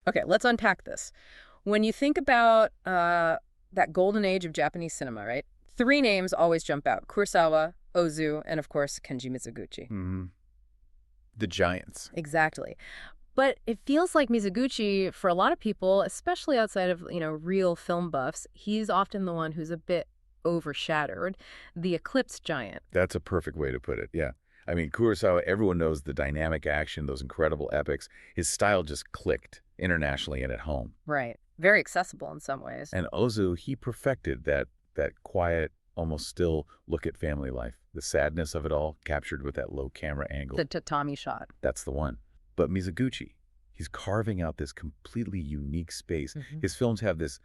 Okay, let's unpack this. When you think about that golden age of Japanese cinema, right? Three names always jump out: Kurosawa, Ozu, and of course, Kenji Mizoguchi. Hmm. The giants. Exactly. But it feels like Mizoguchi, for a lot of people, especially outside of, real film buffs, he's often the one who's a bit overshadowed, the eclipse giant. That's a perfect way to put it, yeah. I mean, Kurosawa, everyone knows the dynamic action, those incredible epics. His style just clicked internationally and at home. Right. Very accessible in some ways. And Ozu, he perfected that quiet, almost still look at family life. The sadness of it all captured with that low camera angle. The tatami shot. That's the one. But Mizoguchi, he's carving out this completely unique space. His films have this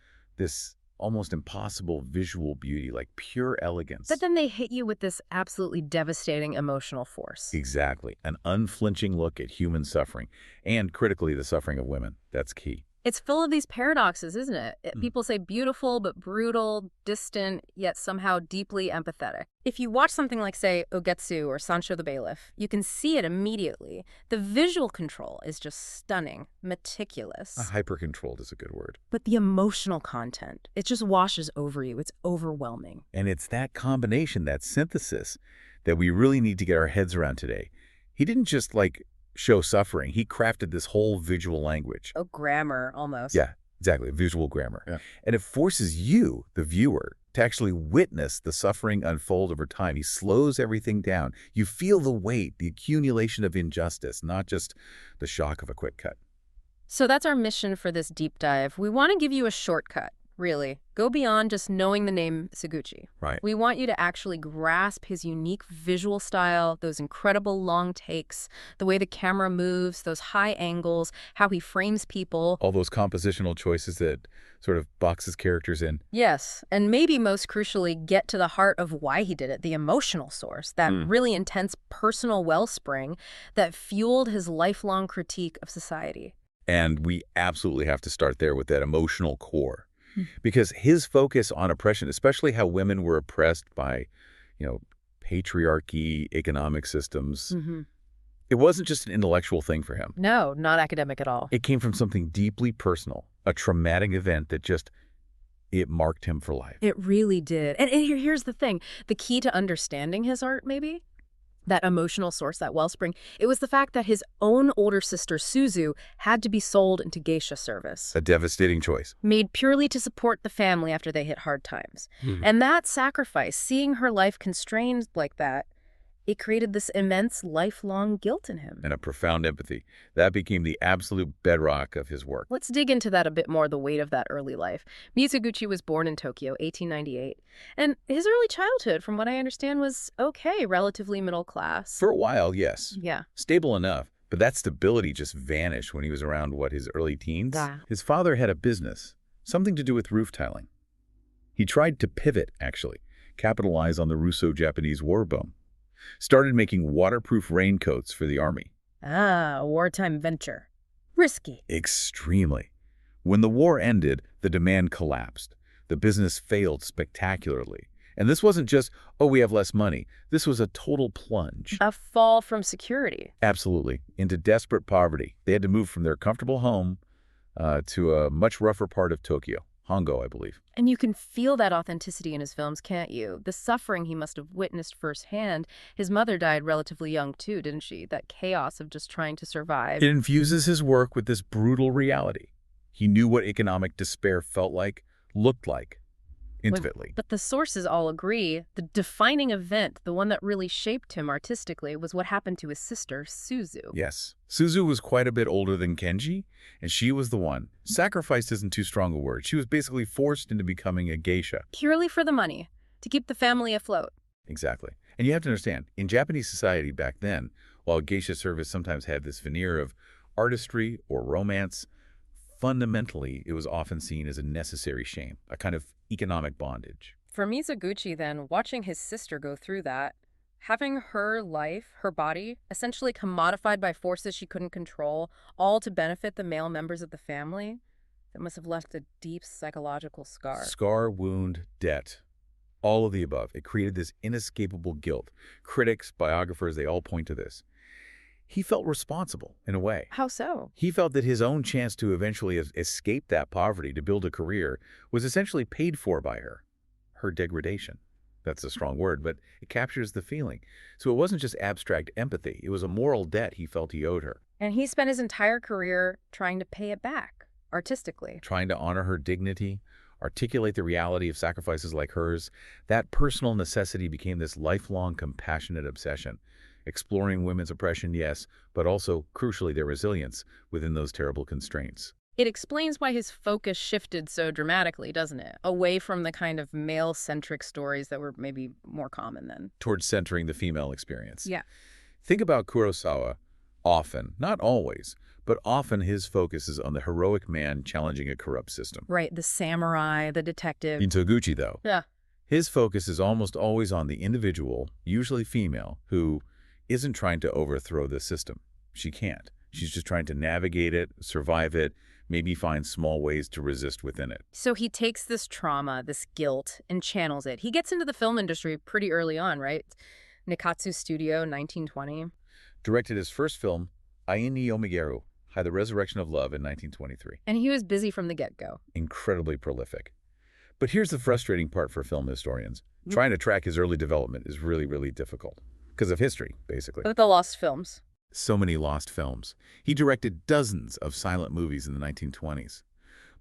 almost impossible visual beauty, like pure elegance. But then they hit you with this absolutely devastating emotional force. Exactly. An unflinching look at human suffering, and critically, the suffering of women. That's key. It's full of these paradoxes, isn't it? People say beautiful but brutal, distant, yet somehow deeply empathetic. If you watch something like, say, Ugetsu or Sansho the Bailiff, you can see it immediately. The visual control is just stunning, meticulous. Hyper-controlled is a good word. But the emotional content, it just washes over you. It's overwhelming. And it's that combination, that synthesis, that we really need to get our heads around today. He didn't just, show suffering. He crafted this whole visual language. Oh, grammar, almost. Yeah, exactly. Visual grammar. Yeah. And it forces you, the viewer, to actually witness the suffering unfold over time. He slows everything down. You feel the weight, the accumulation of injustice, not just the shock of a quick cut. So that's our mission for this deep dive. We want to give you a shortcut, really. Go beyond just knowing the name Mizoguchi. Right. We want you to actually grasp his unique visual style, those incredible long takes, the way the camera moves, those high angles, how he frames people. All those compositional choices that sort of boxes characters in. Yes, and maybe most crucially, get to the heart of why he did it, the emotional source, that really intense personal wellspring that fueled his lifelong critique of society. And we absolutely have to start there with that emotional core. Because his focus on oppression, especially how women were oppressed by, patriarchy, economic systems, it wasn't just an intellectual thing for him. No, not academic at all. It came from something deeply personal, a traumatic event that it marked him for life. It really did. And here's the thing. The key to understanding his art, maybe, that emotional source, that wellspring, it was the fact that his own older sister, Suzu, had to be sold into geisha service. A devastating choice. Made purely to support the family after they hit hard times. And that sacrifice, seeing her life constrained like that, it created this immense lifelong guilt in him. And a profound empathy. That became the absolute bedrock of his work. Let's dig into that a bit more, the weight of that early life. Mizoguchi was born in Tokyo, 1898. And his early childhood, from what I understand, was okay, relatively middle class. For a while, yes. Yeah. Stable enough. But that stability just vanished when he was around, his early teens? Yeah. His father had a business, something to do with roof tiling. He tried to pivot, actually, capitalize on the Russo-Japanese war boom. Started making waterproof raincoats for the army. Ah, a wartime venture. Risky. Extremely. When the war ended, the demand collapsed. The business failed spectacularly. And this wasn't just, we have less money. This was a total plunge. A fall from security. Absolutely. Into desperate poverty. They had to move from their comfortable home to a much rougher part of Tokyo. Hongo, I believe. And you can feel that authenticity in his films, can't you? The suffering he must have witnessed firsthand. His mother died relatively young too, didn't she? That chaos of just trying to survive. It infuses his work with this brutal reality. He knew what economic despair felt like, looked like, intimately. But the sources all agree the defining event, the one that really shaped him artistically, was what happened to his sister, Suzu. Yes. Suzu was quite a bit older than Kenji, and she was the one. Sacrificed isn't too strong a word. She was basically forced into becoming a geisha. Purely for the money, to keep the family afloat. Exactly. And you have to understand, in Japanese society back then, while geisha service sometimes had this veneer of artistry or romance, fundamentally, it was often seen as a necessary shame, a kind of economic bondage. For Mizoguchi, then, watching his sister go through that, having her life, her body, essentially commodified by forces she couldn't control, all to benefit the male members of the family, that must have left a deep psychological scar. Scar, wound, debt. All of the above. It created this inescapable guilt. Critics, biographers, they all point to this. He felt responsible, in a way. How so? He felt that his own chance to eventually escape that poverty to build a career was essentially paid for by her. Her degradation. That's a strong word, but it captures the feeling. So it wasn't just abstract empathy. It was a moral debt he felt he owed her. And he spent his entire career trying to pay it back, artistically. Trying to honor her dignity, articulate the reality of sacrifices like hers, that personal necessity became this lifelong compassionate obsession. Exploring women's oppression, yes, but also, crucially, their resilience within those terrible constraints. It explains why his focus shifted so dramatically, doesn't it? Away from the kind of male-centric stories that were maybe more common then. Towards centering the female experience. Yeah. Think about Kurosawa. Often, not always, but often his focus is on the heroic man challenging a corrupt system. Right, the samurai, the detective. Mizoguchi, though. Yeah. His focus is almost always on the individual, usually female, who isn't trying to overthrow the system. She can't. She's just trying to navigate it, survive it, maybe find small ways to resist within it. So he takes this trauma, this guilt, and channels it. He gets into the film industry pretty early on, right? Nikatsu Studio, 1920. Directed his first film, Ain ni Yomigeru, The Resurrection of Love, in 1923. And he was busy from the get-go. Incredibly prolific. But here's the frustrating part for film historians. Trying to track his early development is really, really difficult. Because of history, basically. With the lost films. So many lost films. He directed dozens of silent movies in the 1920s.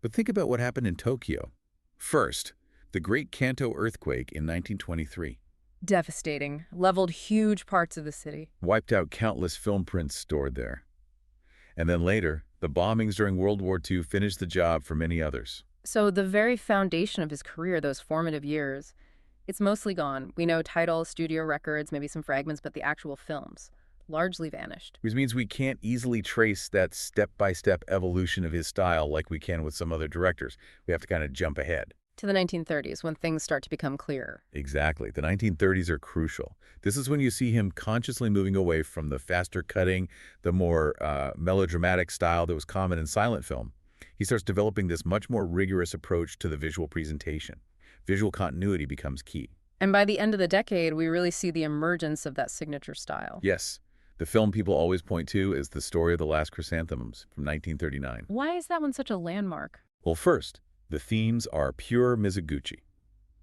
But think about what happened in Tokyo. First, the Great Kanto earthquake in 1923. Devastating. Leveled huge parts of the city. Wiped out countless film prints stored there. And then later, the bombings during World War II finished the job for many others. So the very foundation of his career, those formative years, it's mostly gone. We know titles, studio records, maybe some fragments, but the actual films largely vanished. Which means we can't easily trace that step-by-step evolution of his style like we can with some other directors. We have to kind of jump ahead. To the 1930s, when things start to become clearer. Exactly. The 1930s are crucial. This is when you see him consciously moving away from the faster cutting, the more melodramatic style that was common in silent film. He starts developing this much more rigorous approach to the visual presentation. Visual continuity becomes key. And by the end of the decade, we really see the emergence of that signature style. Yes. The film people always point to is The Story of the Last Chrysanthemums from 1939. Why is that one such a landmark? Well, first, the themes are pure Mizoguchi.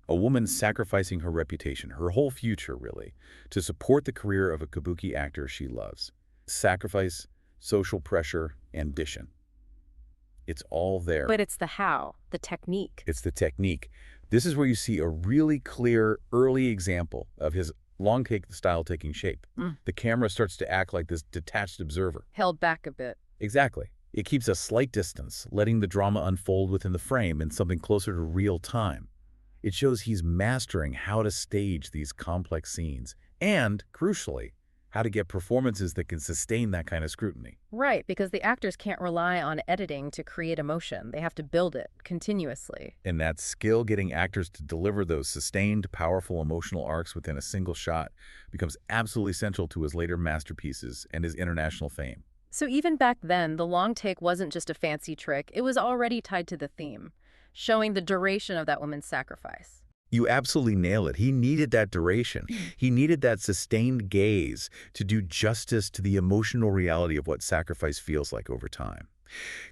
A woman sacrificing her reputation, her whole future, really, to support the career of a kabuki actor she loves. Sacrifice, social pressure, ambition. It's all there. But it's the how, the technique. It's the technique. This is where you see a really clear early example of his long-take style taking shape. The camera starts to act like this detached observer. Held back a bit. Exactly. It keeps a slight distance, letting the drama unfold within the frame in something closer to real time. It shows he's mastering how to stage these complex scenes and, crucially, how to get performances that can sustain that kind of scrutiny. Right, because the actors can't rely on editing to create emotion. They have to build it continuously. And that skill getting actors to deliver those sustained, powerful emotional arcs within a single shot becomes absolutely central to his later masterpieces and his international fame. So even back then, the long take wasn't just a fancy trick. It was already tied to the theme, showing the duration of that woman's sacrifice. You absolutely nail it. He needed that duration. He needed that sustained gaze to do justice to the emotional reality of what sacrifice feels like over time.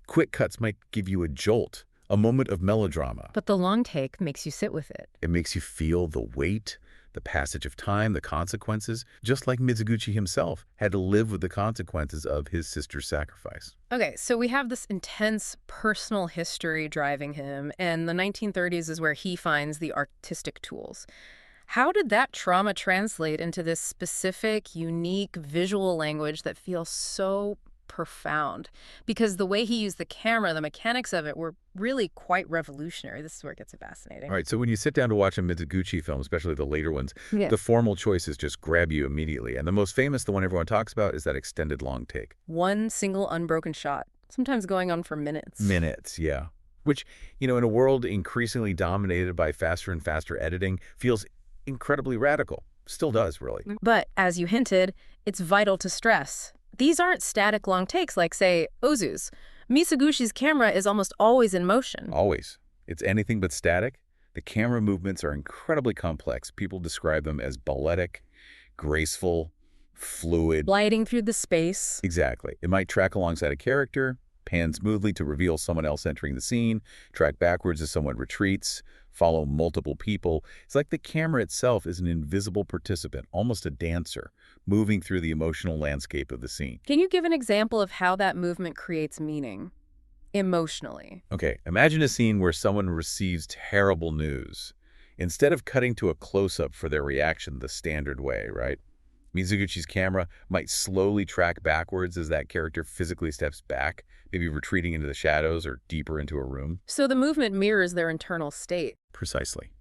Quick cuts might give you a jolt, a moment of melodrama. But the long take makes you sit with it. It makes you feel the weight, the passage of time, the consequences, just like Mizoguchi himself had to live with the consequences of his sister's sacrifice. Okay, so we have this intense personal history driving him, and the 1930s is where he finds the artistic tools. How did that trauma translate into this specific, unique visual language that feels so profound? Because the way he used the camera, the mechanics of it were really quite revolutionary. This is where it gets fascinating. All right, so when you sit down to watch a Mizoguchi film, especially the later ones, the formal choices just grab you immediately. And the most famous, the one everyone talks about, is that extended long take. One single unbroken shot, sometimes going on for minutes. Minutes, yeah. Which, in a world increasingly dominated by faster and faster editing, feels incredibly radical. Still does, really. But, as you hinted, it's vital to stress. These aren't static long takes like, say, Ozu's. Mizoguchi's camera is almost always in motion. Always. It's anything but static. The camera movements are incredibly complex. People describe them as balletic, graceful, fluid. Gliding through the space. Exactly. It might track alongside a character, pan smoothly to reveal someone else entering the scene, track backwards as someone retreats, follow multiple people. It's like the camera itself is an invisible participant, almost a dancer, moving through the emotional landscape of the scene. Can you give an example of how that movement creates meaning emotionally? Okay, imagine a scene where someone receives terrible news. Instead of cutting to a close-up for their reaction the standard way, right? Mizoguchi's camera might slowly track backwards as that character physically steps back, maybe retreating into the shadows or deeper into a room. So the movement mirrors their internal state. Precisely.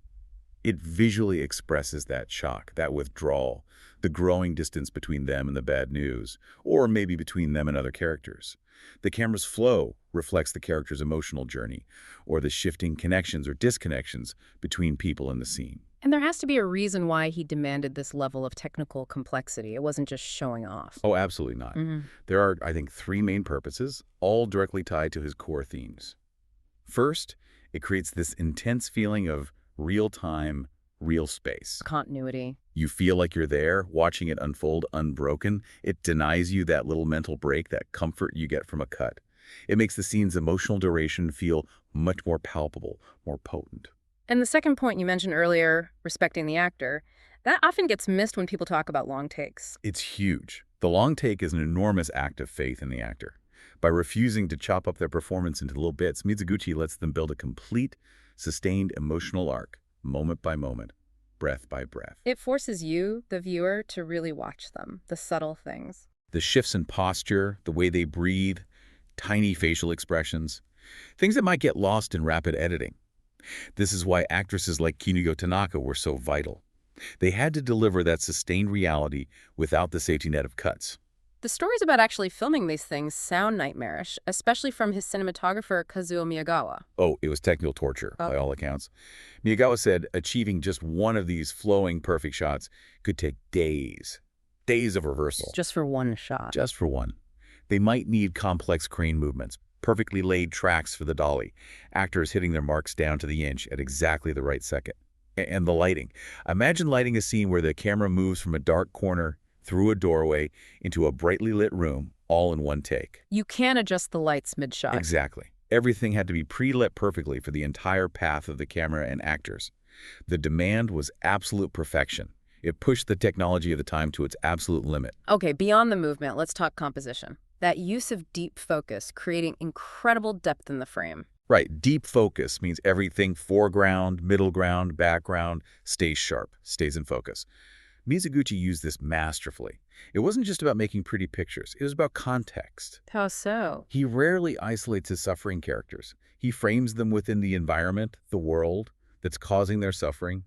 It visually expresses that shock, that withdrawal, the growing distance between them and the bad news, or maybe between them and other characters. The camera's flow reflects the character's emotional journey, or the shifting connections or disconnections between people in the scene. And there has to be a reason why he demanded this level of technical complexity. It wasn't just showing off. Oh, absolutely not. There are, I think, three main purposes, all directly tied to his core themes. First, it creates this intense feeling of real-time, real space. Continuity. You feel like you're there, watching it unfold unbroken. It denies you that little mental break, that comfort you get from a cut. It makes the scene's emotional duration feel much more palpable, more potent. And the second point you mentioned earlier, respecting the actor, that often gets missed when people talk about long takes. It's huge. The long take is an enormous act of faith in the actor. By refusing to chop up their performance into little bits, Mizoguchi lets them build a complete, sustained emotional arc, moment by moment, breath by breath. It forces you, the viewer, to really watch them, the subtle things. The shifts in posture, the way they breathe, tiny facial expressions, things that might get lost in rapid editing. This is why actresses like Kinigo Tanaka were so vital. They had to deliver that sustained reality without the safety net of cuts. The stories about actually filming these things sound nightmarish, especially from his cinematographer Kazuo Miyagawa. Oh, it was technical torture, by all accounts. Miyagawa said achieving just one of these flowing, perfect shots could take days. Days of rehearsal. Just for one shot. Just for one. They might need complex crane movements, perfectly laid tracks for the dolly, actors hitting their marks down to the inch at exactly the right second. And the lighting. Imagine lighting a scene where the camera moves from a dark corner through a doorway into a brightly lit room, all in one take. You can't adjust the lights mid-shot. Exactly. Everything had to be pre-lit perfectly for the entire path of the camera and actors. The demand was absolute perfection. It pushed the technology of the time to its absolute limit. Okay, beyond the movement, let's talk composition. That use of deep focus, creating incredible depth in the frame. Right, deep focus means everything foreground, middle ground, background stays sharp, stays in focus. Mizoguchi used this masterfully. It wasn't just about making pretty pictures. It was about context. How so? He rarely isolates his suffering characters. He frames them within the environment, the world, that's causing their suffering.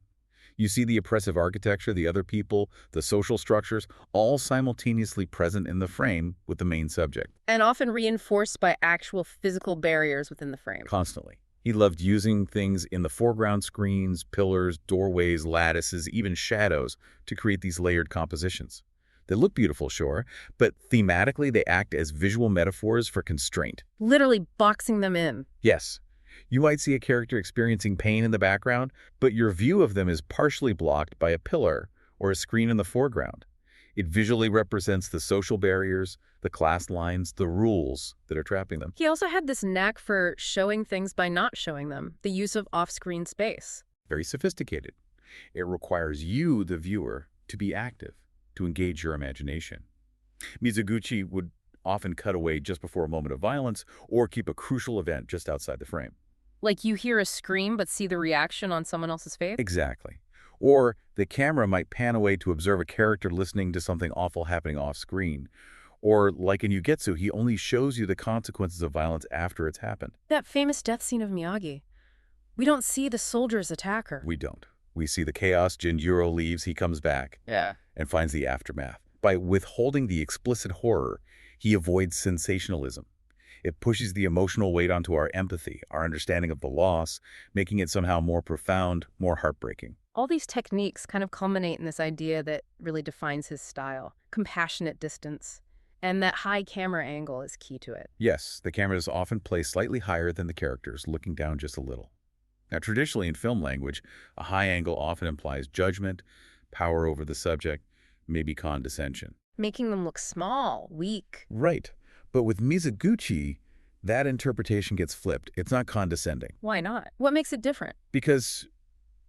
You see the oppressive architecture, the other people, the social structures, all simultaneously present in the frame with the main subject. And often reinforced by actual physical barriers within the frame. Constantly. He loved using things in the foreground, screens, pillars, doorways, lattices, even shadows, to create these layered compositions. They look beautiful, sure, but thematically they act as visual metaphors for constraint. Literally boxing them in. Yes. You might see a character experiencing pain in the background, but your view of them is partially blocked by a pillar or a screen in the foreground. It visually represents the social barriers, the class lines, the rules that are trapping them. He also had this knack for showing things by not showing them, the use of off-screen space. Very sophisticated. It requires you, the viewer, to be active, to engage your imagination. Mizoguchi would often cut away just before a moment of violence or keep a crucial event just outside the frame. Like you hear a scream but see the reaction on someone else's face? Exactly. Or the camera might pan away to observe a character listening to something awful happening off-screen. Or, like in Ugetsu, he only shows you the consequences of violence after it's happened. That famous death scene of Miyagi. We don't see the soldiers attack her. We don't. We see the chaos. Jinjuro leaves, he comes back. Yeah. And finds the aftermath. By withholding the explicit horror, he avoids sensationalism. It pushes the emotional weight onto our empathy, our understanding of the loss, making it somehow more profound, more heartbreaking. All these techniques kind of culminate in this idea that really defines his style. Compassionate distance. And that high camera angle is key to it. Yes, the camera is often placed slightly higher than the characters, looking down just a little. Now, traditionally in film language, a high angle often implies judgment, power over the subject, maybe condescension. making them look small, weak. Right. But with Mizoguchi, that interpretation gets flipped. It's not condescending. Why not? What makes it different? Because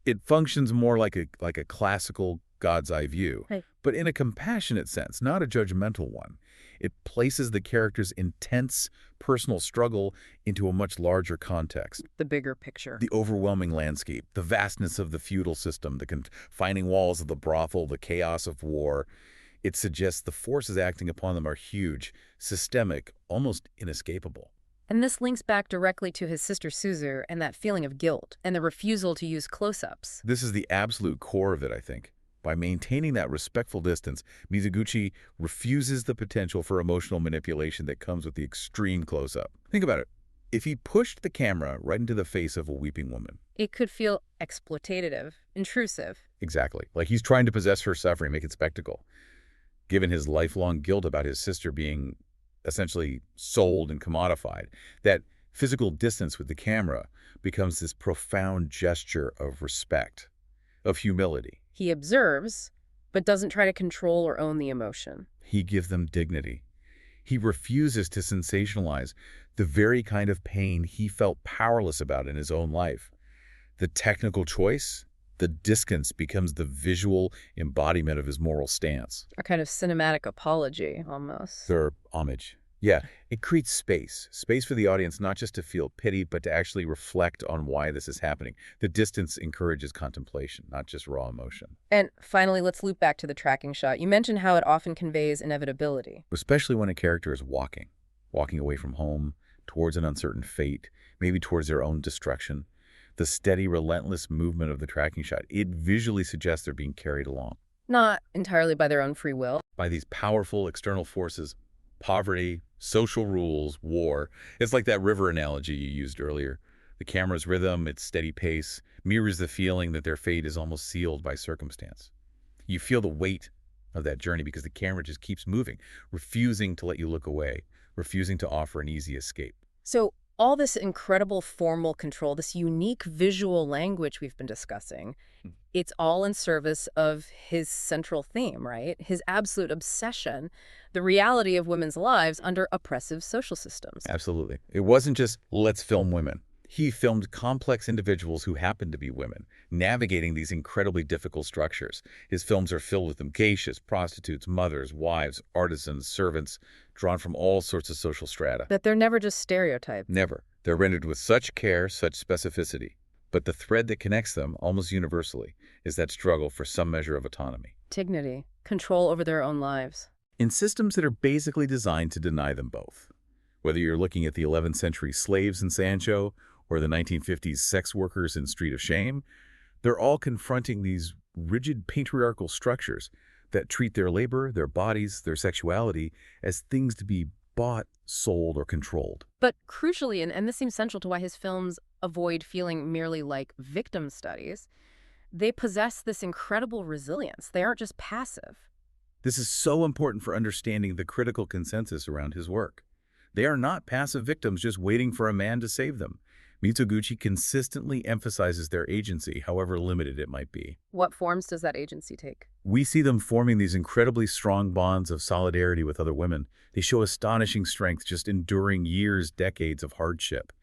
it functions more like a classical God's eye view, Right. but in a compassionate sense, not a judgmental one. It places the character's intense personal struggle into a much larger context. The bigger picture. The overwhelming landscape, the vastness of the feudal system, the confining walls of the brothel, the chaos of war. It suggests the forces acting upon them are huge, systemic, almost inescapable. And this links back directly to his sister Suzu and that feeling of guilt and the refusal to use close-ups. This is the absolute core of it, I think. By maintaining that respectful distance, Mizoguchi refuses the potential for emotional manipulation that comes with the extreme close-up. Think about it. If he pushed the camera right into the face of a weeping woman. It could feel exploitative, intrusive. Exactly. Like he's trying to possess her suffering, make it spectacle. Given his lifelong guilt about his sister being essentially sold and commodified, that physical distance with the camera becomes this profound gesture of respect, of humility. He observes, but doesn't try to control or own the emotion. He gives them dignity. He refuses to sensationalize the very kind of pain he felt powerless about in his own life. The technical choice, the distance, becomes the visual embodiment of his moral stance. A kind of cinematic apology, almost. Their homage. Yeah, it creates space for the audience not just to feel pity, but to actually reflect on why this is happening. The distance encourages contemplation, not just raw emotion. And finally, let's loop back to the tracking shot. You mentioned how it often conveys inevitability. Especially when a character is walking away from home, towards an uncertain fate, maybe towards their own destruction. The steady, relentless movement of the tracking shot, it visually suggests they're being carried along. Not entirely by their own free will. By these powerful external forces, poverty, social rules, war. It's like that river analogy you used earlier. The camera's rhythm, its steady pace, mirrors the feeling that their fate is almost sealed by circumstance. You feel the weight of that journey because the camera just keeps moving, refusing to let you look away, refusing to offer an easy escape. So all this incredible formal control, this unique visual language we've been discussing, it's all in service of his central theme, right? His absolute obsession, the reality of women's lives under oppressive social systems. Absolutely. It wasn't just, let's film women. He filmed complex individuals who happened to be women, navigating these incredibly difficult structures. His films are filled with them, geishas, prostitutes, mothers, wives, artisans, servants, drawn from all sorts of social strata. That they're never just stereotyped. Never. They're rendered with such care, such specificity. But the thread that connects them, almost universally, is that struggle for some measure of autonomy. Dignity, control over their own lives. In systems that are basically designed to deny them both. Whether you're looking at the 11th century slaves in Sansho or the 1950s sex workers in Street of Shame, they're all confronting these rigid patriarchal structures that treat their labor, their bodies, their sexuality as things to be bought, sold, or controlled. But crucially, and this seems central to why his films avoid feeling merely like victim studies, they possess this incredible resilience. They aren't just passive. This is so important for understanding the critical consensus around his work. They are not passive victims just waiting for a man to save them. Mizoguchi consistently emphasizes their agency, however limited it might be. What forms does that agency take? We see them forming these incredibly strong bonds of solidarity with other women. They show astonishing strength, just enduring years, decades of hardship.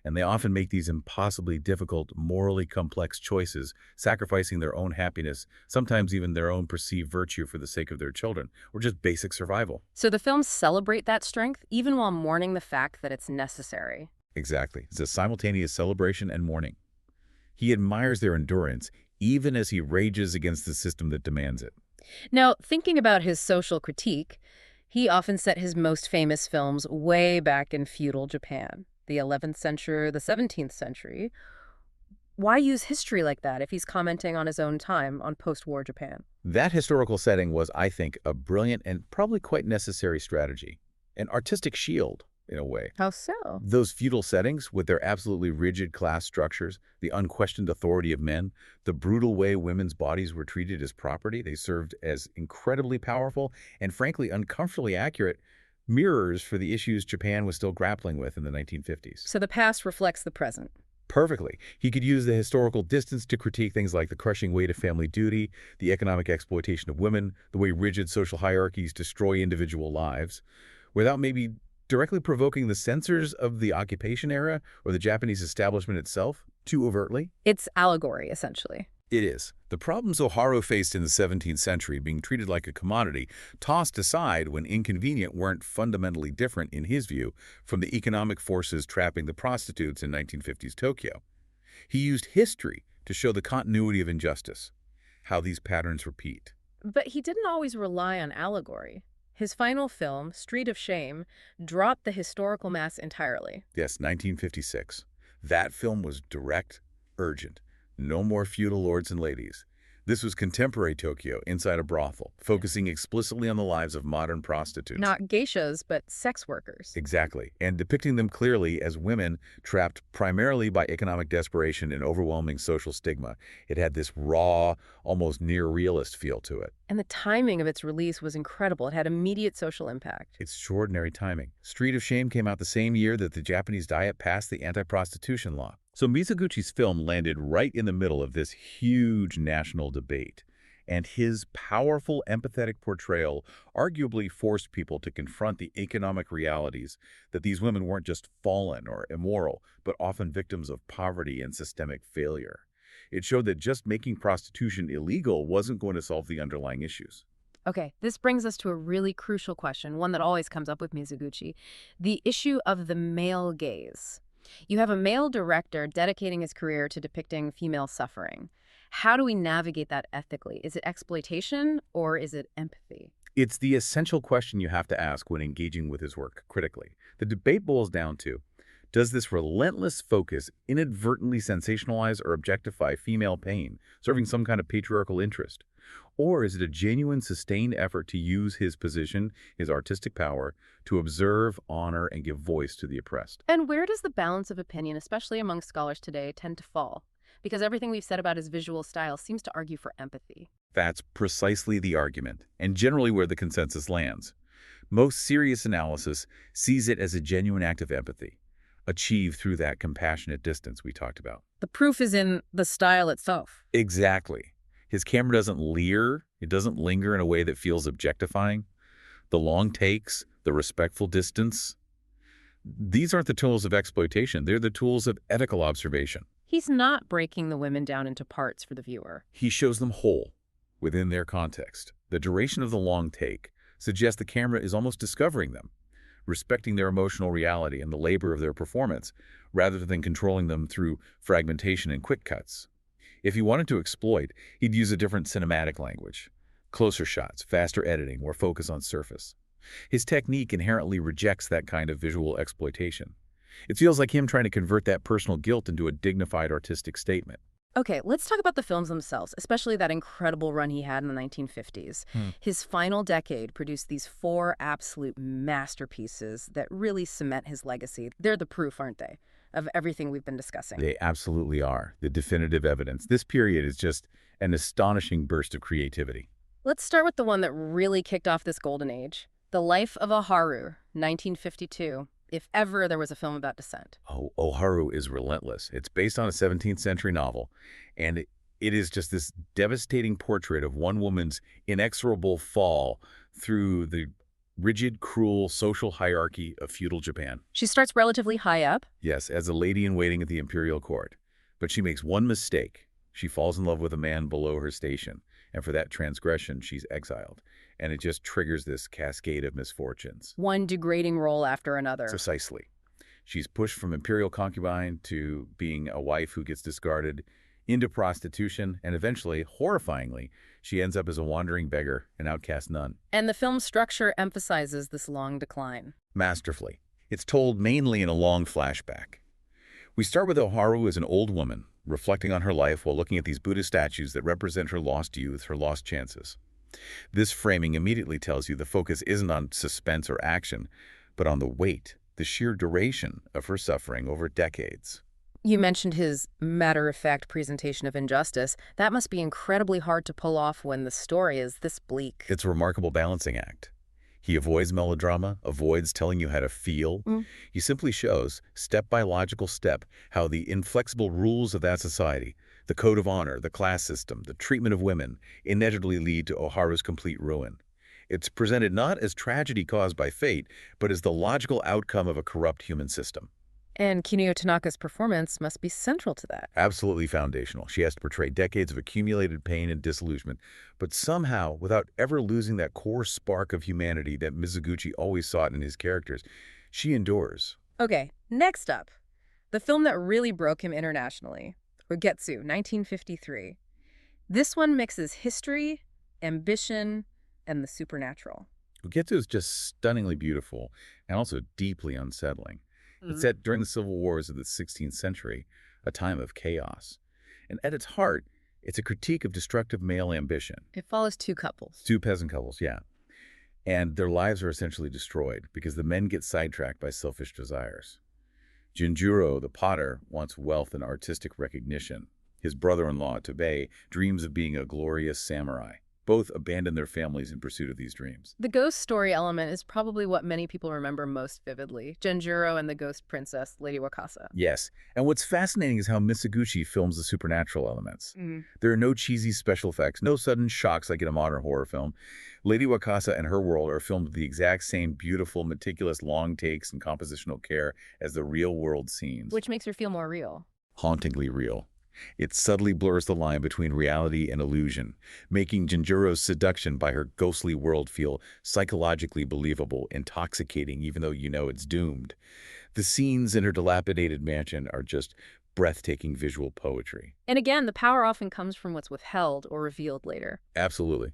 And they often make these impossibly difficult, morally complex choices, sacrificing their own happiness, sometimes even their own perceived virtue for the sake of their children, or just basic survival. So the films celebrate that strength, even while mourning the fact that it's necessary. Exactly. It's a simultaneous celebration and mourning. He admires their endurance, even as he rages against the system that demands it. Now, thinking about his social critique, he often set his most famous films way back in feudal Japan, the 11th century, the 17th century. Why use history like that if he's commenting on his own time, on post-war Japan? That historical setting was, I think, a brilliant and probably quite necessary strategy. An artistic shield, in a way. How so? Those feudal settings, with their absolutely rigid class structures, the unquestioned authority of men, the brutal way women's bodies were treated as property, they served as incredibly powerful and, frankly, uncomfortably accurate mirrors for the issues Japan was still grappling with in the 1950s. So the past reflects the present. Perfectly. He could use the historical distance to critique things like the crushing weight of family duty, the economic exploitation of women, the way rigid social hierarchies destroy individual lives, without maybe directly provoking the censors of the occupation era or the Japanese establishment itself too overtly. It's allegory, essentially. It is. The problems Oharu faced in the 17th century, being treated like a commodity, tossed aside when inconvenient, weren't fundamentally different, in his view, from the economic forces trapping the prostitutes in 1950s Tokyo. He used history to show the continuity of injustice, how these patterns repeat. But he didn't always rely on allegory. His final film, Street of Shame, dropped the historical mass entirely. Yes, 1956. That film was direct, urgent. No more feudal lords and ladies. This was contemporary Tokyo inside a brothel, focusing explicitly on the lives of modern prostitutes. Not geishas, but sex workers. Exactly, and depicting them clearly as women trapped primarily by economic desperation and overwhelming social stigma. It had this raw, almost near-realist feel to it. And the timing of its release was incredible. It had immediate social impact. Extraordinary timing. Street of Shame came out the same year that the Japanese Diet passed the anti-prostitution law. So Mizoguchi's film landed right in the middle of this huge national debate, and his powerful, empathetic portrayal arguably forced people to confront the economic realities that these women weren't just fallen or immoral, but often victims of poverty and systemic failure. It showed that just making prostitution illegal wasn't going to solve the underlying issues. Okay, this brings us to a really crucial question, one that always comes up with Mizoguchi, the issue of the male gaze. You have a male director dedicating his career to depicting female suffering. How do we navigate that ethically? Is it exploitation or is it empathy? It's the essential question you have to ask when engaging with his work critically. The debate boils down to, does this relentless focus inadvertently sensationalize or objectify female pain, serving some kind of patriarchal interest? Or is it a genuine, sustained effort to use his position, his artistic power, to observe, honor, and give voice to the oppressed? And where does the balance of opinion, especially among scholars today, tend to fall? Because everything we've said about his visual style seems to argue for empathy. That's precisely the argument, and generally where the consensus lands. Most serious analysis sees it as a genuine act of empathy, achieved through that compassionate distance we talked about. The proof is in the style itself. Exactly. His camera doesn't leer, it doesn't linger in a way that feels objectifying. The long takes, the respectful distance, these aren't the tools of exploitation, they're the tools of ethical observation. He's not breaking the women down into parts for the viewer. He shows them whole, within their context. The duration of the long take suggests the camera is almost discovering them, respecting their emotional reality and the labor of their performance, rather than controlling them through fragmentation and quick cuts. If he wanted to exploit, he'd use a different cinematic language. Closer shots, faster editing, more focus on surface. His technique inherently rejects that kind of visual exploitation. It feels like him trying to convert that personal guilt into a dignified artistic statement. Okay, let's talk about the films themselves, especially that incredible run he had in the 1950s. His final decade produced these 4 absolute masterpieces that really cement his legacy. They're the proof, aren't they, of everything we've been discussing? They absolutely are, the definitive evidence. This period is just an astonishing burst of creativity. Let's start with the one that really kicked off this golden age. The Life of Oharu, 1952. If ever there was a film about dissent. Oh, Oharu is relentless. It's based on a 17th century novel, and it is just this devastating portrait of one woman's inexorable fall through the rigid, cruel social hierarchy of feudal Japan. She starts relatively high up. Yes, as a lady-in-waiting at the imperial court. But she makes one mistake. She falls in love with a man below her station, and for that transgression, she's exiled. And it just triggers this cascade of misfortunes. One degrading role after another. Precisely. She's pushed from imperial concubine to being a wife who gets discarded, into prostitution, and eventually, horrifyingly, she ends up as a wandering beggar, an outcast nun. And the film's structure emphasizes this long decline. Masterfully. It's told mainly in a long flashback. We start with Oharu as an old woman, reflecting on her life while looking at these Buddha statues that represent her lost youth, her lost chances. This framing immediately tells you the focus isn't on suspense or action, but on the weight, the sheer duration of her suffering over decades. You mentioned his matter-of-fact presentation of injustice. That must be incredibly hard to pull off when the story is this bleak. It's a remarkable balancing act. He avoids melodrama, avoids telling you how to feel. He simply shows, step by logical step, how the inflexible rules of that society, the code of honor, the class system, the treatment of women, inevitably lead to Oharu's complete ruin. It's presented not as tragedy caused by fate, but as the logical outcome of a corrupt human system. And Kinuyo Tanaka's performance must be central to that. Absolutely foundational. She has to portray decades of accumulated pain and disillusionment, but somehow, without ever losing that core spark of humanity that Mizoguchi always sought in his characters, she endures. Okay, next up, the film that really broke him internationally, Ugetsu, 1953. This one mixes history, ambition, and the supernatural. Ugetsu is just stunningly beautiful and also deeply unsettling. It's set during the civil wars of the 16th century, a time of chaos. And at its heart, it's a critique of destructive male ambition. It follows two couples. Two peasant couples, yeah. And their lives are essentially destroyed because the men get sidetracked by selfish desires. Jinjuro, the potter, wants wealth and artistic recognition. His brother-in-law, Tobei, dreams of being a glorious samurai. Both abandon their families in pursuit of these dreams. The ghost story element is probably what many people remember most vividly. Genjuro and the ghost princess, Lady Wakasa. Yes, and what's fascinating is how Mizoguchi films the supernatural elements. There are no cheesy special effects, no sudden shocks like in a modern horror film. Lady Wakasa and her world are filmed with the exact same beautiful, meticulous long takes and compositional care as the real-world scenes. Which makes her feel more real. Hauntingly real. It subtly blurs the line between reality and illusion, making Jinjuro's seduction by her ghostly world feel psychologically believable, intoxicating even though you know it's doomed. The scenes in her dilapidated mansion are just breathtaking visual poetry. And again, the power often comes from what's withheld or revealed later. Absolutely.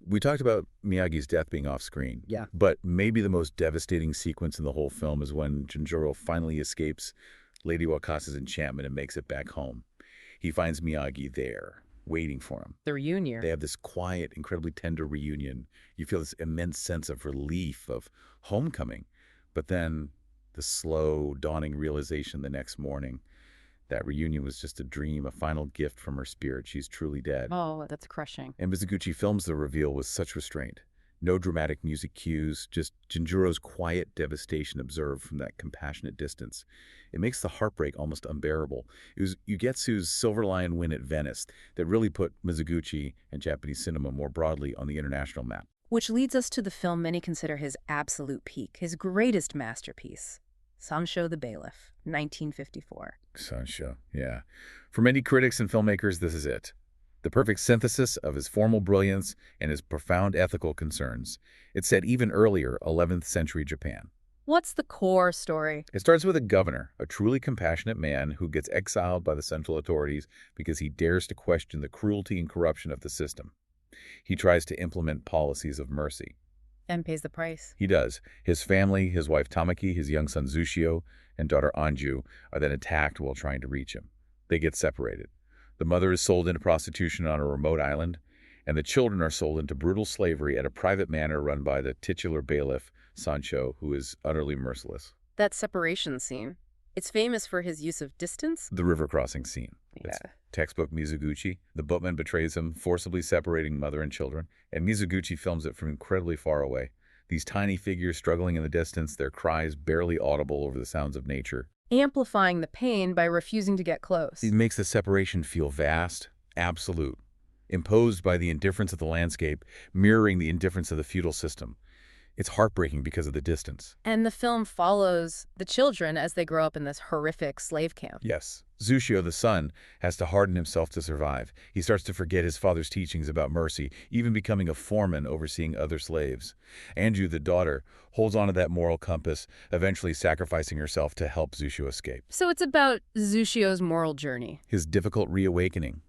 We talked about Miyagi's death being off-screen. Yeah. But maybe the most devastating sequence in the whole film is when Jinjuro finally escapes Lady Wakasa's enchantment and makes it back home. He finds Miyagi there, waiting for him. The reunion. They have this quiet, incredibly tender reunion. You feel this immense sense of relief, of homecoming. But then the slow, dawning realization the next morning, that reunion was just a dream, a final gift from her spirit. She's truly dead. Oh, that's crushing. And Mizoguchi films the reveal with such restraint. No dramatic music cues, just Jinjuro's quiet devastation observed from that compassionate distance. It makes the heartbreak almost unbearable. It was Ugetsu's Silver Lion win at Venice that really put Mizoguchi and Japanese cinema more broadly on the international map. Which leads us to the film many consider his absolute peak, his greatest masterpiece, Sansho the Bailiff, 1954. Sansho, yeah. For many critics and filmmakers, this is it. The perfect synthesis of his formal brilliance and his profound ethical concerns. It's set even earlier, 11th century Japan. What's the core story? It starts with a governor, a truly compassionate man who gets exiled by the central authorities because he dares to question the cruelty and corruption of the system. He tries to implement policies of mercy. And pays the price. He does. His family, his wife Tamaki, his young son Zushio, and daughter Anju are then attacked while trying to reach him. They get separated. The mother is sold into prostitution on a remote island, and the children are sold into brutal slavery at a private manor run by the titular bailiff, Sansho, who is utterly merciless. That separation scene, it's famous for his use of distance. The river crossing scene. Yeah. It's textbook Mizoguchi. The boatman betrays him, forcibly separating mother and children, and Mizoguchi films it from incredibly far away. These tiny figures struggling in the distance, their cries barely audible over the sounds of nature. Amplifying the pain by refusing to get close. It makes the separation feel vast, absolute, imposed by the indifference of the landscape, mirroring the indifference of the feudal system. It's heartbreaking because of the distance. And the film follows the children as they grow up in this horrific slave camp. Yes. Zushio, the son, has to harden himself to survive. He starts to forget his father's teachings about mercy, even becoming a foreman overseeing other slaves. Anju, the daughter, holds on to that moral compass, eventually sacrificing herself to help Zushio escape. So it's about Zushio's moral journey. His difficult reawakening.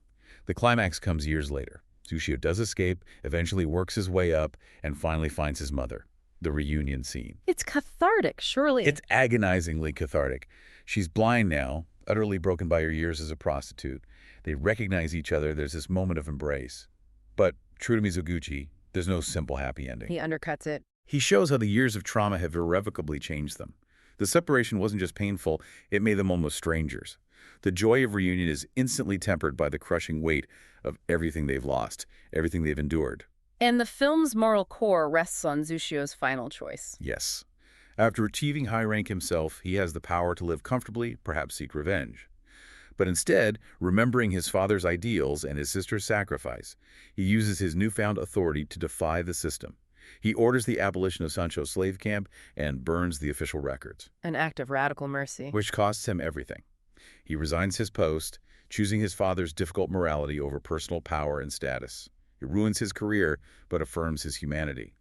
The climax comes years later. Zushio does escape, eventually works his way up, and finally finds his mother. The reunion scene. It's cathartic, surely. It's agonizingly cathartic. She's blind now, utterly broken by her years as a prostitute. They recognize each other. There's this moment of embrace. But true to Mizoguchi, there's no simple happy ending. He undercuts it. He shows how the years of trauma have irrevocably changed them. The separation wasn't just painful, it made them almost strangers. The joy of reunion is instantly tempered by the crushing weight of everything they've lost, everything they've endured. And the film's moral core rests on Zushio's final choice. Yes. After achieving high rank himself, he has the power to live comfortably, perhaps seek revenge. But instead, remembering his father's ideals and his sister's sacrifice, he uses his newfound authority to defy the system. He orders the abolition of Sansho's slave camp and burns the official records, An act of radical mercy. which costs him everything. He resigns his post, choosing his father's difficult morality over personal power and status. It ruins his career, but affirms his humanity.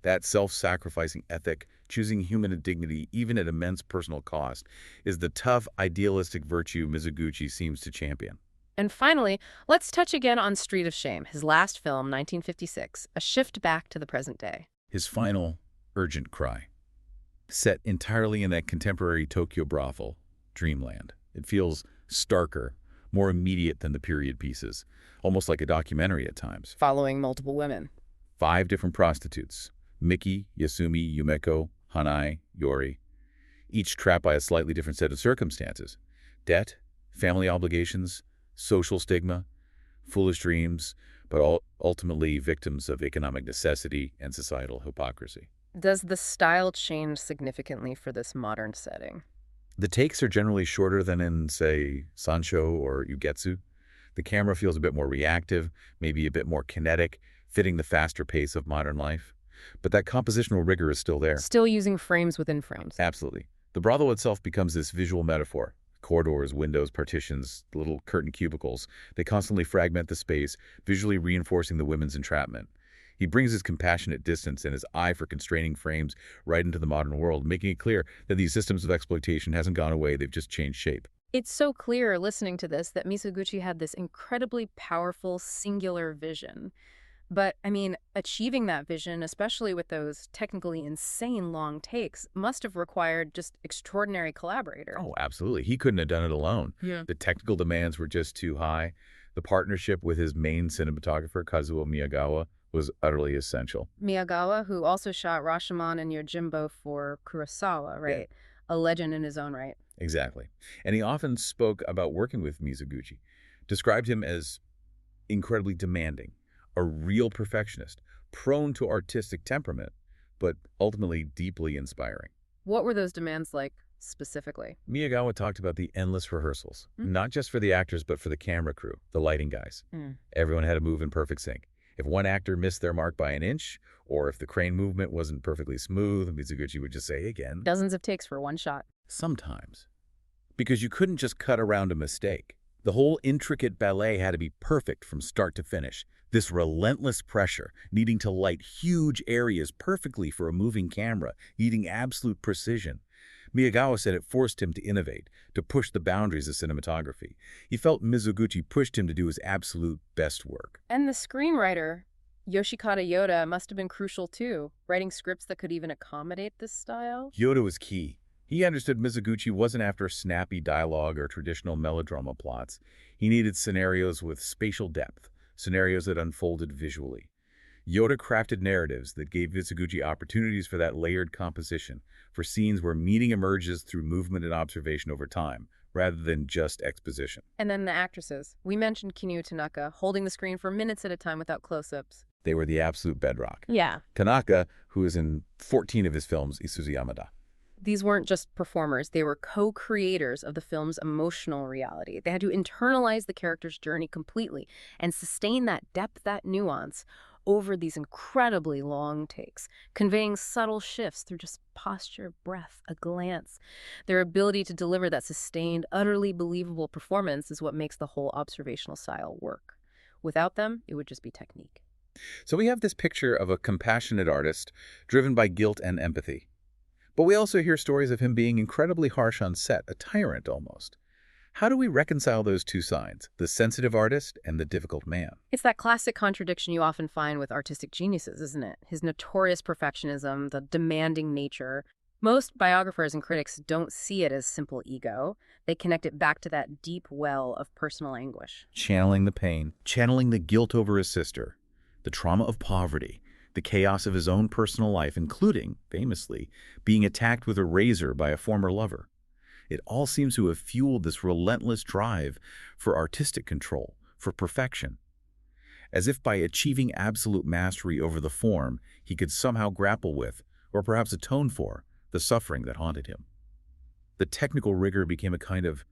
That self-sacrificing ethic, choosing human dignity even at immense personal cost, is the tough, idealistic virtue Mizoguchi seems to champion. And finally, let's touch again on Street of Shame, his last film, 1956, a shift back to the present day. His final, urgent cry. Set entirely in that contemporary Tokyo brothel, Dreamland. It feels starker, more immediate than the period pieces, almost like a documentary at times. Following multiple women. 5 different prostitutes, Miki, Yasumi, Yumeko, Hanai, Yori, each trapped by a slightly different set of circumstances. Debt, family obligations, social stigma, foolish dreams, but ultimately victims of economic necessity and societal hypocrisy. Does the style change significantly for this modern setting? The takes are generally shorter than in, say, Sansho or Ugetsu. The camera feels a bit more reactive, maybe a bit more kinetic, fitting the faster pace of modern life. But that compositional rigor is still there. Still using frames within frames. Absolutely. The brothel itself becomes this visual metaphor. Corridors, windows, partitions, little curtain cubicles. They constantly fragment the space, visually reinforcing the women's entrapment. He brings his compassionate distance and his eye for constraining frames right into the modern world, making it clear that these systems of exploitation hasn't gone away, they've just changed shape. It's so clear listening to this that Mizoguchi had this incredibly powerful, singular vision. But, I mean, achieving that vision, especially with those technically insane long takes, must have required just extraordinary collaborators. Oh, absolutely. He couldn't have done it alone. Yeah. The technical demands were just too high. The partnership with his main cinematographer, Kazuo Miyagawa, was utterly essential. Miyagawa, who also shot Rashomon and Yojimbo for Kurosawa, right? Yeah. A legend in his own right. Exactly. And he often spoke about working with Mizoguchi, described him as incredibly demanding, a real perfectionist, prone to artistic temperament, but ultimately deeply inspiring. What were those demands like specifically? Miyagawa talked about the endless rehearsals, not just for the actors, but for the camera crew, the lighting guys. Everyone had to move in perfect sync. If one actor missed their mark by an inch, or if the crane movement wasn't perfectly smooth, Mizoguchi would just say again. Dozens of takes for one shot. Sometimes. Because you couldn't just cut around a mistake. The whole intricate ballet had to be perfect from start to finish. This relentless pressure, needing to light huge areas perfectly for a moving camera, needing absolute precision. Miyagawa said it forced him to innovate, to push the boundaries of cinematography. He felt Mizoguchi pushed him to do his absolute best work. And the screenwriter, Yoshikata Yoda, must have been crucial too, writing scripts that could even accommodate this style. Yoda was key. He understood Mizoguchi wasn't after snappy dialogue or traditional melodrama plots. He needed scenarios with spatial depth, scenarios that unfolded visually. Yoda crafted narratives that gave Mizoguchi opportunities for that layered composition, for scenes where meaning emerges through movement and observation over time, rather than just exposition. And then the actresses. We mentioned Kinyu Tanaka, holding the screen for minutes at a time without close-ups. They were the absolute bedrock. Yeah. Tanaka, who is in 14 of his films, Isuzu Yamada. These weren't just performers, they were co-creators of the film's emotional reality. They had to internalize the character's journey completely and sustain that depth, that nuance, over these incredibly long takes, conveying subtle shifts through just posture, breath, a glance. Their ability to deliver that sustained, utterly believable performance is what makes the whole observational style work. Without them, it would just be technique. So we have this picture of a compassionate artist driven by guilt and empathy. But we also hear stories of him being incredibly harsh on set, a tyrant almost. How do we reconcile those two sides, the sensitive artist and the difficult man? It's that classic contradiction you often find with artistic geniuses, isn't it? His notorious perfectionism, the demanding nature. Most biographers and critics don't see it as simple ego. They connect it back to that deep well of personal anguish. Channeling the pain, channeling the guilt over his sister, the trauma of poverty, the chaos of his own personal life, including, famously, being attacked with a razor by a former lover. It all seems to have fueled this relentless drive for artistic control, for perfection. as if by achieving absolute mastery over the form, he could somehow grapple with, or perhaps atone for, the suffering that haunted him. The technical rigor became a kind of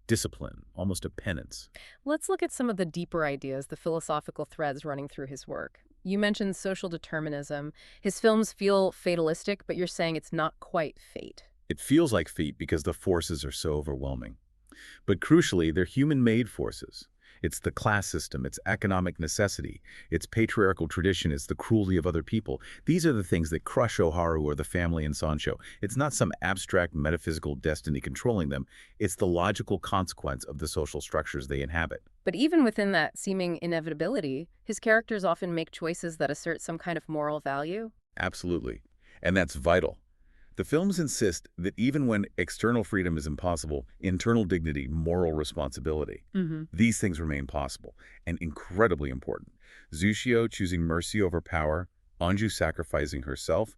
discipline, almost a penance. Let's look at some of the deeper ideas, the philosophical threads running through his work. You mentioned social determinism. His films feel fatalistic, but you're saying it's not quite fate. It feels like fate because the forces are so overwhelming. But crucially, they're human-made forces. It's the class system, it's economic necessity, it's patriarchal tradition, it's the cruelty of other people. These are the things that crush Oharu or the family in Sansho. It's not some abstract metaphysical destiny controlling them. It's the logical consequence of the social structures they inhabit. But even within that seeming inevitability, his characters often make choices that assert some kind of moral value. Absolutely. And that's vital. The films insist that even when external freedom is impossible, internal dignity, moral responsibility, these things remain possible and incredibly important. Zushio choosing mercy over power, Anju sacrificing herself,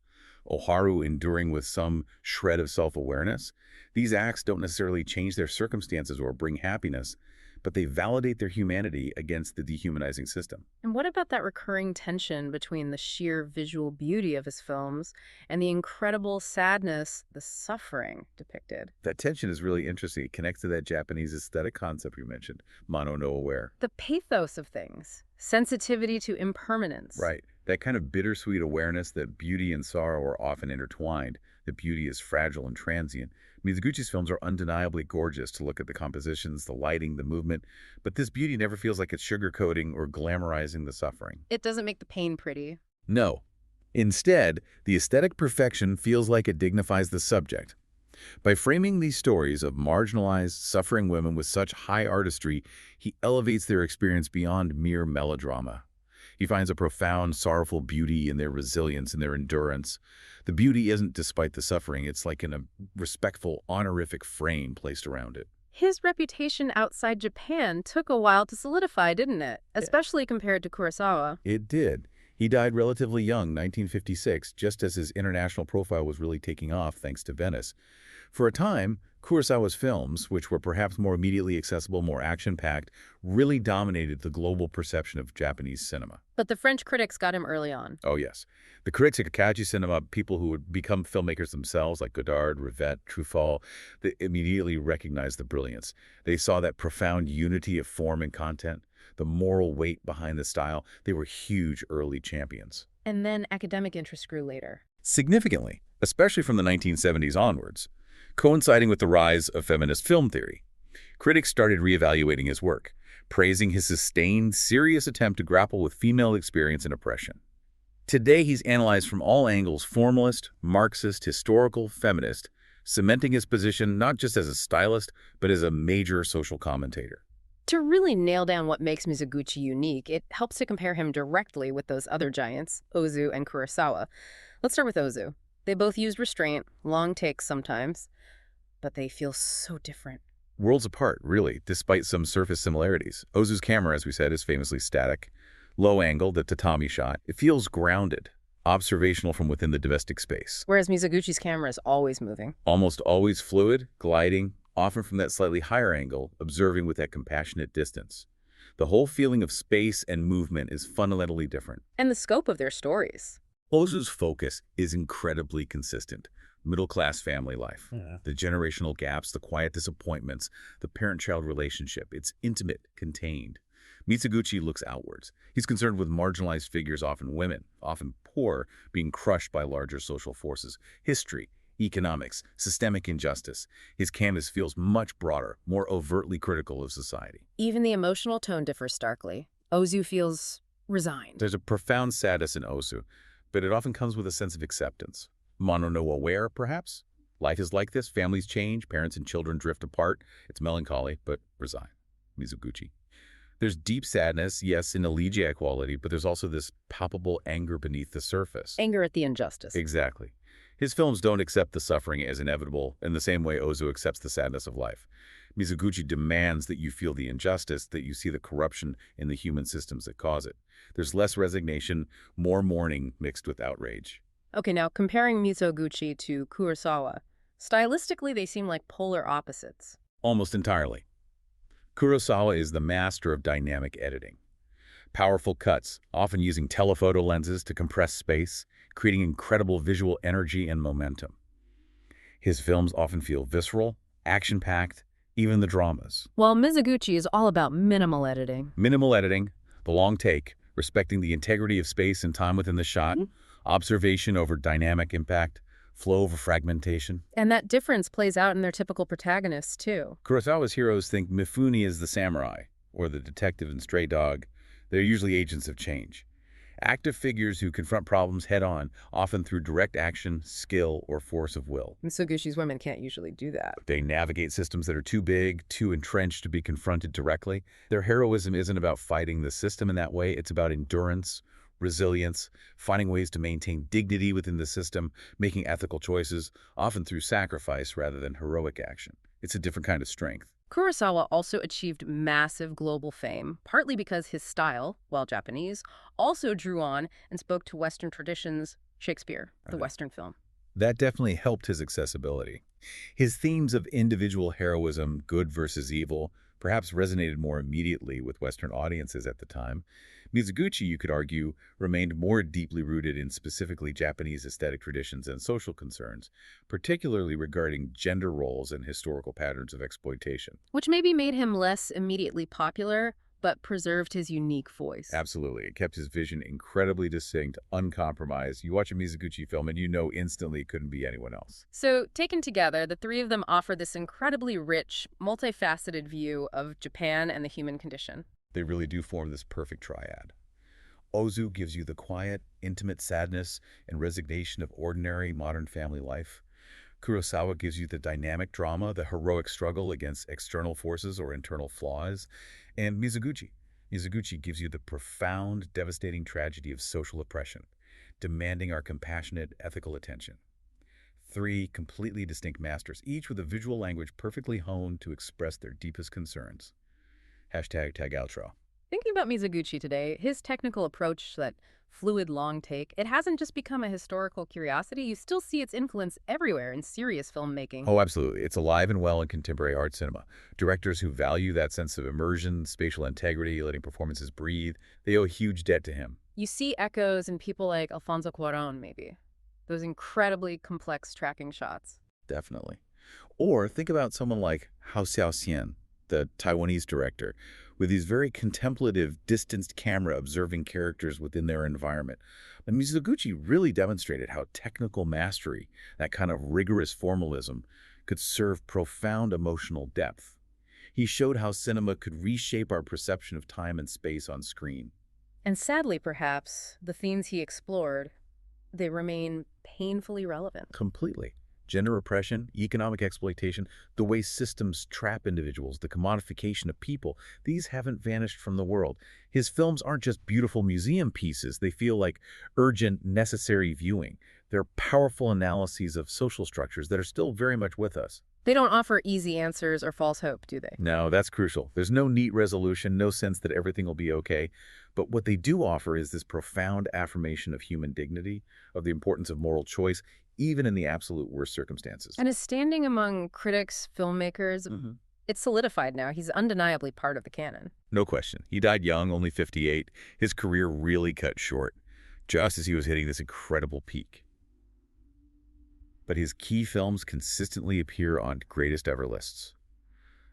Oharu enduring with some shred of self-awareness. These acts don't necessarily change their circumstances or bring happiness, but they validate their humanity against the dehumanizing system. And what about that recurring tension between the sheer visual beauty of his films and the incredible sadness, the suffering depicted? That tension is really interesting. It connects to that Japanese aesthetic concept you mentioned, mono no aware. The pathos of things, sensitivity to impermanence. Right. That kind of bittersweet awareness that beauty and sorrow are often intertwined, that beauty is fragile and transient. Mizoguchi's films are undeniably gorgeous to look at the compositions, the lighting, the movement, but this beauty never feels like it's sugarcoating or glamorizing the suffering. It doesn't make the pain pretty. No. Instead, the aesthetic perfection feels like it dignifies the subject. By framing these stories of marginalized, suffering women with such high artistry, he elevates their experience beyond mere melodrama. He finds a profound, sorrowful beauty in their resilience and their endurance. The beauty isn't despite the suffering, it's like in a respectful, honorific frame placed around it. His reputation outside Japan took a while to solidify, didn't it? Especially compared to Kurosawa. It did. He died relatively young, 1956, just as his international profile was really taking off thanks to Venice. For a time, Kurosawa's films, which were perhaps more immediately accessible, more action-packed, really dominated the global perception of Japanese cinema. But the French critics got him early on. Oh, yes. The critics at Kaji Cinema, people who would become filmmakers themselves, like Godard, Rivette, Truffaut, they immediately recognized the brilliance. They saw that profound unity of form and content, the moral weight behind the style. They were huge early champions. And then academic interest grew later. Significantly, especially from the 1970s onwards, coinciding with the rise of feminist film theory. Critics started reevaluating his work, praising his sustained, serious attempt to grapple with female experience and oppression. Today, he's analyzed from all angles, formalist, Marxist, historical, feminist, cementing his position not just as a stylist, but as a major social commentator. To really nail down what makes Mizoguchi unique, it helps to compare him directly with those other giants, Ozu and Kurosawa. Let's start with Ozu. They both used restraint, long takes sometimes, but they feel so different. Worlds apart, really, despite some surface similarities. Ozu's camera, as we said, is famously static. Low angle, the tatami shot. It feels grounded, observational from within the domestic space. Whereas Mizoguchi's camera is always moving. Almost always fluid, gliding, often from that slightly higher angle, observing with that compassionate distance. The whole feeling of space and movement is fundamentally different. And the scope of their stories. Ozu's focus is incredibly consistent. Middle-class family life, the generational gaps, the quiet disappointments, the parent-child relationship. It's intimate, contained. Mizoguchi looks outwards. He's concerned with marginalized figures, often women, often poor, being crushed by larger social forces. History, economics, systemic injustice. His canvas feels much broader, more overtly critical of society. Even the emotional tone differs starkly. Ozu feels resigned. There's a profound sadness in Ozu, but it often comes with a sense of acceptance. Mono no aware, perhaps? Life is like this. Families change. Parents and children drift apart. It's melancholy, but resign. Mizoguchi. There's deep sadness, yes, in elegiac quality, but there's also this palpable anger beneath the surface. Anger at the injustice. Exactly. His films don't accept the suffering as inevitable in the same way Ozu accepts the sadness of life. Mizoguchi demands that you feel the injustice, that you see the corruption in the human systems that cause it. There's less resignation, more mourning mixed with outrage. Okay, now comparing Mizoguchi to Kurosawa, stylistically they seem like polar opposites. Almost entirely. Kurosawa is the master of dynamic editing. Powerful cuts, often using telephoto lenses to compress space, creating incredible visual energy and momentum. His films often feel visceral, action-packed, even the dramas. While Mizoguchi is all about minimal editing. Minimal editing, the long take, respecting the integrity of space and time within the shot, observation over dynamic impact, flow over fragmentation. And that difference plays out in their typical protagonists, too. Kurosawa's heroes think Mifune is the samurai, or the detective in Stray Dog. They're usually agents of change. Active figures who confront problems head-on, often through direct action, skill, or force of will. Mizoguchi's women can't usually do that. They navigate systems that are too big, too entrenched to be confronted directly. Their heroism isn't about fighting the system in that way. It's about endurance, resilience, finding ways to maintain dignity within the system, making ethical choices, often through sacrifice rather than heroic action. It's a different kind of strength. Kurosawa also achieved massive global fame, partly because his style, while Japanese, also drew on and spoke to Western traditions, Shakespeare, the Western film. That definitely helped his accessibility. His themes of individual heroism, good versus evil, perhaps resonated more immediately with Western audiences at the time. Mizoguchi, you could argue, remained more deeply rooted in specifically Japanese aesthetic traditions and social concerns, particularly regarding gender roles and historical patterns of exploitation. Which maybe made him less immediately popular, but preserved his unique voice. Absolutely. It kept his vision incredibly distinct, uncompromised. You watch a Mizoguchi film and you know instantly it couldn't be anyone else. So, taken together, the three of them offer this incredibly rich, multifaceted view of Japan and the human condition. They really do form this perfect triad. Ozu gives you the quiet, intimate sadness and resignation of ordinary modern family life. Kurosawa gives you the dynamic drama, the heroic struggle against external forces or internal flaws. And Mizoguchi gives you the profound, devastating tragedy of social oppression, demanding our compassionate, ethical attention. Three completely distinct masters, each with a visual language perfectly honed to express their deepest concerns. #tagoutro. Thinking about Mizoguchi today, his technical approach, that fluid long take, it hasn't just become a historical curiosity. You still see its influence everywhere in serious filmmaking. Oh, absolutely. It's alive and well in contemporary art cinema. Directors who value that sense of immersion, spatial integrity, letting performances breathe, they owe a huge debt to him. You see echoes in people like Alfonso Cuarón, maybe. Those incredibly complex tracking shots. Definitely. Or think about someone like Hou Hsiao-hsien, the Taiwanese director, with these very contemplative, distanced camera observing characters within their environment. And Mizoguchi really demonstrated how technical mastery, that kind of rigorous formalism, could serve profound emotional depth. He showed how cinema could reshape our perception of time and space on screen. And sadly, perhaps, the themes he explored, they remain painfully relevant. Completely. Gender oppression, economic exploitation, the way systems trap individuals, the commodification of people, these haven't vanished from the world. His films aren't just beautiful museum pieces. They feel like urgent, necessary viewing. They're powerful analyses of social structures that are still very much with us. They don't offer easy answers or false hope, do they? No, that's crucial. There's no neat resolution, no sense that everything will be okay. But what they do offer is this profound affirmation of human dignity, of the importance of moral choice, even in the absolute worst circumstances. And his standing among critics, filmmakers, it's solidified now. He's undeniably part of the canon. No question. He died young, only 58. His career really cut short, just as he was hitting this incredible peak. But his key films consistently appear on greatest ever lists.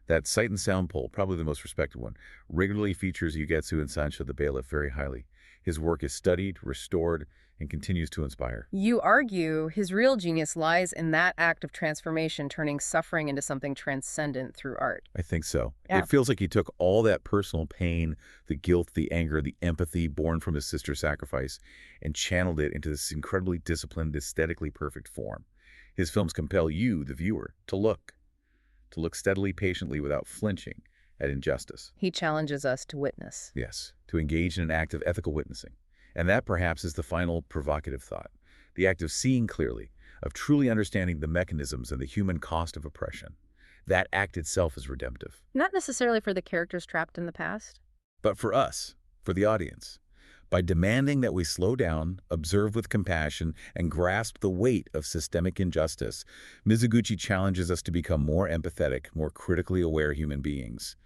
That Sight and Sound poll, probably the most respected one, regularly features Ugetsu and Sansho the Bailiff very highly. His work is studied, restored, and continues to inspire. You argue his real genius lies in that act of transformation, turning suffering into something transcendent through art. I think so. Yeah. It feels like he took all that personal pain, the guilt, the anger, the empathy born from his sister's sacrifice, and channeled it into this incredibly disciplined, aesthetically perfect form. His films compel you, the viewer, to look steadily, patiently, without flinching at injustice. He challenges us to witness. Yes, to engage in an act of ethical witnessing. And that perhaps is the final provocative thought, the act of seeing clearly, of truly understanding the mechanisms and the human cost of oppression. That act itself is redemptive. Not necessarily for the characters trapped in the past. But for us, for the audience, by demanding that we slow down, observe with compassion, and grasp the weight of systemic injustice, Mizoguchi challenges us to become more empathetic, more critically aware human beings.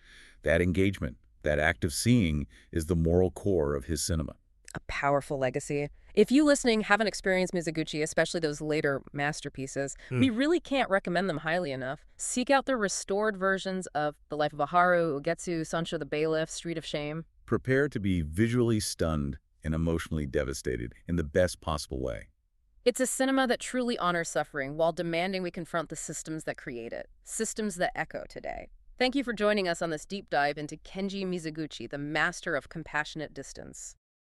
That engagement, That act of seeing is the moral core of his cinema. A powerful legacy. If you listening haven't experienced Mizoguchi, especially those later masterpieces, we really can't recommend them highly enough. Seek out the restored versions of The Life of a Haru, Ugetsu, Sansho the Bailiff, Street of Shame. Prepare to be visually stunned and emotionally devastated in the best possible way. It's a cinema that truly honors suffering while demanding we confront the systems that create it, systems that echo today. Thank you for joining us on this deep dive into Kenji Mizoguchi, the master of compassionate distance.